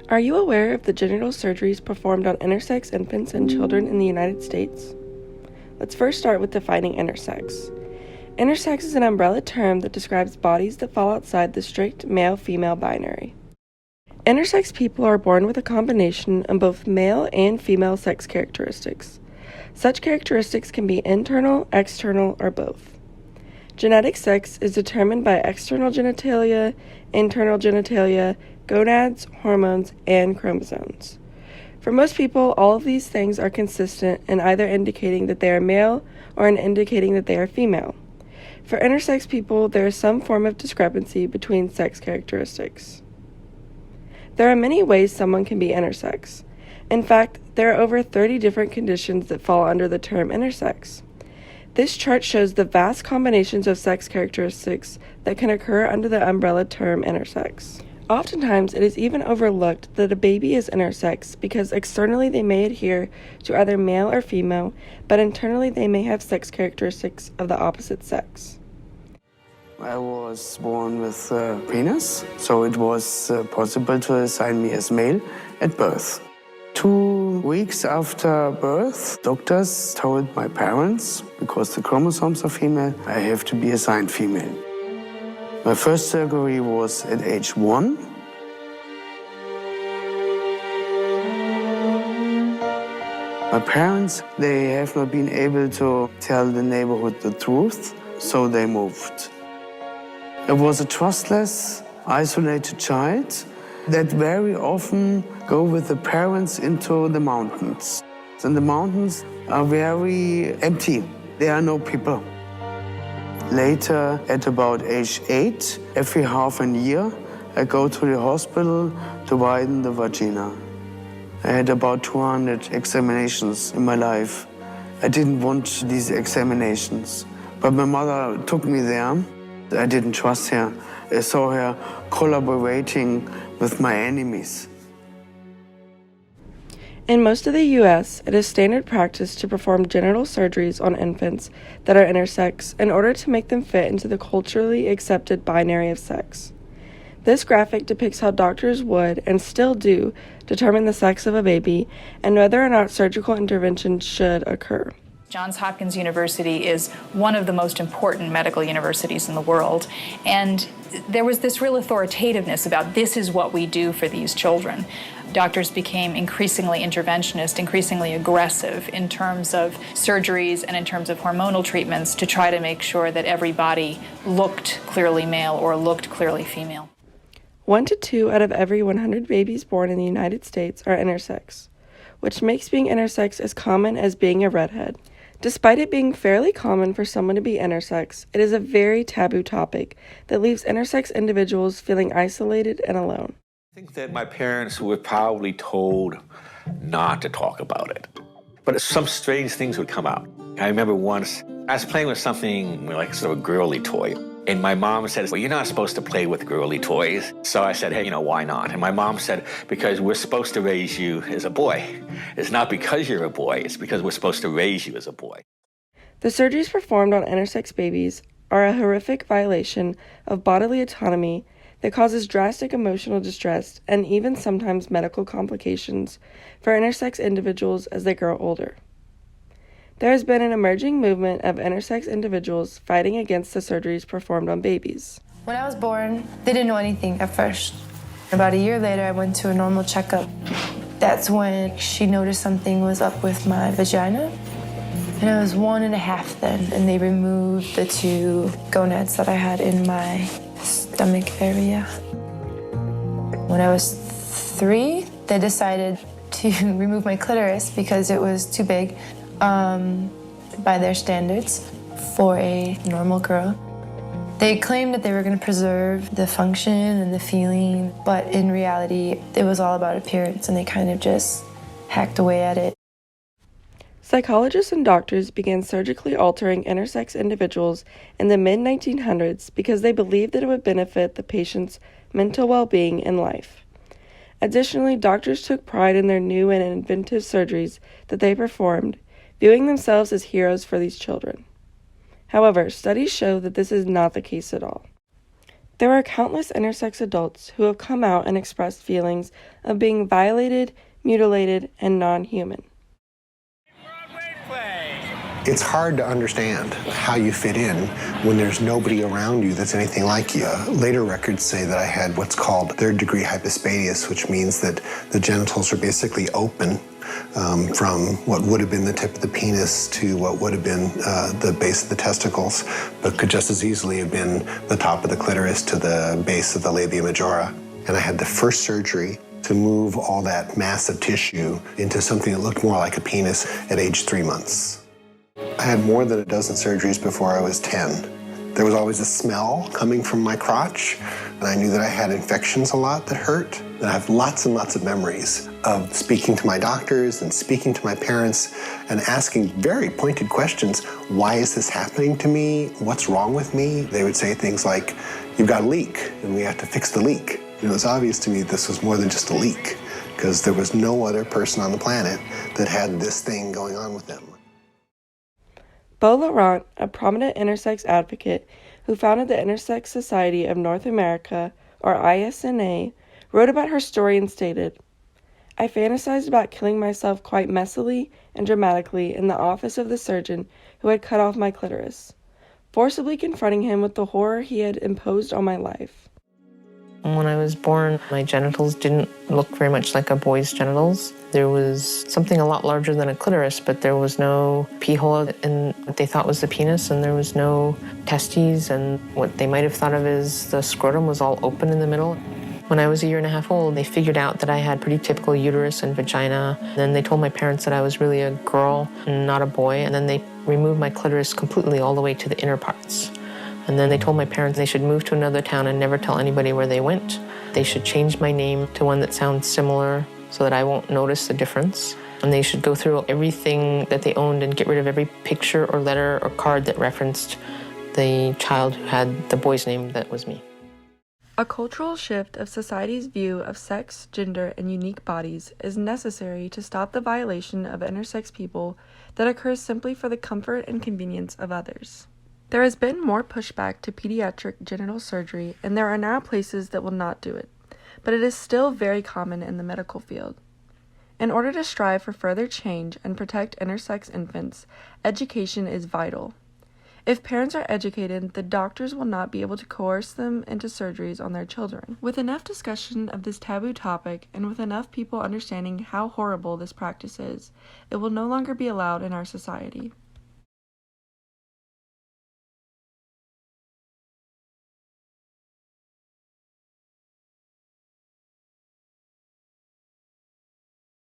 Are you aware of the genital surgeries performed on intersex infants and children in the United States? Let's first start with defining intersex. Intersex is an umbrella term that describes bodies that fall outside the strict male-female binary. Intersex people are born with a combination of both male and female sex characteristics. Such characteristics can be internal, external, or both. Genetic sex is determined by external genitalia, internal genitalia, gonads, hormones, and chromosomes. For most people, all of these things are consistent in either indicating that they are male or in indicating that they are female. For intersex people, there is some form of discrepancy between sex characteristics. There are many ways someone can be intersex. In fact, there are over 30 different conditions that fall under the term intersex. This chart shows the vast combinations of sex characteristics that can occur under the umbrella term intersex. Oftentimes, it is even overlooked that a baby is intersex because externally they may adhere to either male or female, but internally they may have sex characteristics of the opposite sex. I was born with a penis, so it was possible to assign me as male at birth. 2 weeks after birth, doctors told my parents, because the chromosomes are female, I have to be assigned female. My first surgery was at age 1. My parents, they have not been able to tell the neighborhood the truth, so they moved. I was a trustless, isolated child that very often go with the parents into the mountains. And the mountains are very empty. There are no people. Later, at about age 8, every half a year, I go to the hospital to widen the vagina. I had about 200 examinations in my life. I didn't want these examinations, but my mother took me there. I didn't trust her. I saw her collaborating with my enemies. In most of the U.S., it is standard practice to perform genital surgeries on infants that are intersex in order to make them fit into the culturally accepted binary of sex. This graphic depicts how doctors would, and still do, determine the sex of a baby and whether or not surgical intervention should occur. Johns Hopkins University is one of the most important medical universities in the world, and there was this real authoritativeness about this is what we do for these children. Doctors became increasingly interventionist, increasingly aggressive in terms of surgeries and in terms of hormonal treatments to try to make sure that every body looked clearly male or looked clearly female. 1 to 2 out of every 100 babies born in the United States are intersex, which makes being intersex as common as being a redhead. Despite it being fairly common for someone to be intersex, it is a very taboo topic that leaves intersex individuals feeling isolated and alone. I think that my parents were probably told not to talk about it, but some strange things would come out. I remember once I was playing with something like sort of a girly toy, and my mom said, well, you're not supposed to play with girly toys. So I said, hey, why not? And my mom said, because we're supposed to raise you as a boy. It's not because you're a boy, it's because we're supposed to raise you as a boy. The surgeries performed on intersex babies are a horrific violation of bodily autonomy that causes drastic emotional distress and even sometimes medical complications for intersex individuals as they grow older. There has been an emerging movement of intersex individuals fighting against the surgeries performed on babies. When I was born, they didn't know anything at first. About a year later, I went to a normal checkup. That's when she noticed something was up with my vagina. And I was 1.5 then, and they removed the 2 gonads that I had in my stomach area. When I was 3, they decided to remove my clitoris because it was too big by their standards for a normal girl. They claimed that they were going to preserve the function and the feeling, but in reality, it was all about appearance, and they kind of just hacked away at it. Psychologists and doctors began surgically altering intersex individuals in the mid-1900s because they believed that it would benefit the patient's mental well-being in life. Additionally, doctors took pride in their new and inventive surgeries that they performed, viewing themselves as heroes for these children. However, studies show that this is not the case at all. There are countless intersex adults who have come out and expressed feelings of being violated, mutilated, and non-human. It's hard to understand how you fit in when there's nobody around you that's anything like you. Later records say that I had what's called third-degree hypospadias, which means that the genitals are basically open from what would have been the tip of the penis to what would have been the base of the testicles, but could just as easily have been the top of the clitoris to the base of the labia majora. And I had the first surgery to move all that massive tissue into something that looked more like a penis at age 3 months. I had more than a dozen surgeries before I was 10. There was always a smell coming from my crotch, and I knew that I had infections a lot that hurt. And I have lots and lots of memories of speaking to my doctors and speaking to my parents and asking very pointed questions. Why is this happening to me? What's wrong with me? They would say things like, you've got a leak, and we have to fix the leak. It was obvious to me this was more than just a leak, because there was no other person on the planet that had this thing going on with them. Beau Laurent, a prominent intersex advocate who founded the Intersex Society of North America, or ISNA, wrote about her story and stated, "I fantasized about killing myself quite messily and dramatically in the office of the surgeon who had cut off my clitoris, forcibly confronting him with the horror he had imposed on my life." When I was born, my genitals didn't look very much like a boy's genitals. There was something a lot larger than a clitoris, but there was no pee hole in what they thought was the penis, and there was no testes, and what they might have thought of as the scrotum was all open in the middle. When I was 1.5 years old, they figured out that I had pretty typical uterus and vagina. Then they told my parents that I was really a girl and not a boy, and then they removed my clitoris completely all the way to the inner parts. And then they told my parents they should move to another town and never tell anybody where they went. They should change my name to one that sounds similar so that I won't notice the difference. And they should go through everything that they owned and get rid of every picture or letter or card that referenced the child who had the boy's name that was me. A cultural shift of society's view of sex, gender, and unique bodies is necessary to stop the violation of intersex people that occurs simply for the comfort and convenience of others. There has been more pushback to pediatric genital surgery, and there are now places that will not do it, but it is still very common in the medical field. In order to strive for further change and protect intersex infants, education is vital. If parents are educated, the doctors will not be able to coerce them into surgeries on their children. With enough discussion of this taboo topic, and with enough people understanding how horrible this practice is, it will no longer be allowed in our society.